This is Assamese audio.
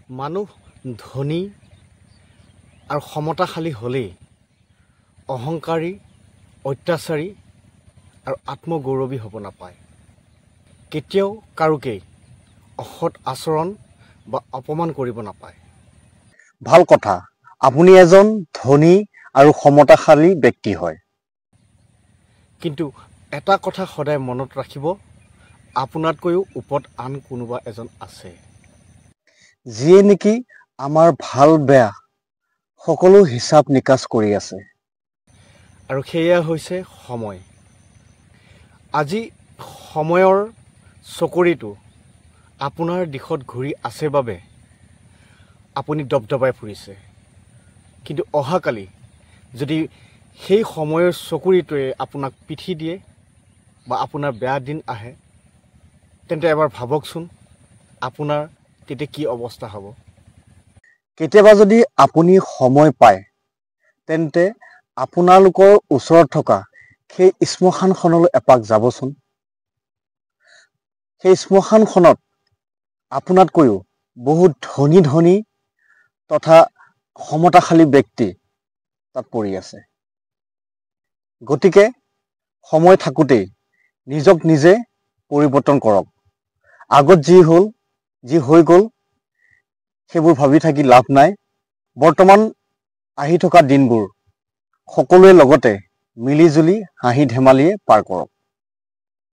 মানুহ ধনী আৰু সমতাশালী হ'লেই অহংকাৰী, অত্যাচাৰী আৰু আত্মগৌৰৱী হ'ব নাপায়। কেতিয়াও কাৰোকেই অসৎ আচৰণ বা অপমান কৰিব নাপায়। ভাল কথা, আপুনি এজন ধনী আৰু সমতাশালী ব্যক্তি হয়। কিন্তু এটা কথা সদায় মনত ৰাখিব, আপোনাতকৈও ওপৰত আন কোনোবা এজন আছে, যিয়ে নেকি আমাৰ ভাল বেয়া সকলো হিচাপ নিকাচ কৰি আছে। আৰু সেয়া হৈছে সময়। আজি সময়ৰ চকৰিটো আপোনাৰ দিশত ঘূৰি আছে বাবে আপুনি দবদবাই ফুৰিছে। কিন্তু অহাকালি যদি সেই সময়ৰ চকৰিটোৱে আপোনাক পিঠি দিয়ে বা আপোনাৰ বেয়া দিন আহে, তেন্তে এবাৰ ভাবকচোন আপোনাৰ তেতিয়া কি অৱস্থা হ'ব। কেতিয়াবা যদি আপুনি সময় পায়, তেন্তে আপোনালোকৰ ওচৰত থকা সেই শ্মশানখনলৈ এপাক যাবচোন। সেই শ্মশানখনত আপোনাতকৈও বহুত ধনী ধনী তথা সমতাশালী ব্যক্তি তাত পৰি আছে। গতিকে সময় থাকোঁতেই নিজক নিজে পৰিৱৰ্তন কৰক। আগত যি হৈ গ'ল সেইবোৰ ভাবি থাকি লাভ নাই। বৰ্তমান আহি থকা দিনবোৰ সকলোৰে লগতে মিলি জুলি হাঁহি ধেমালিয়ে পাৰ কৰক।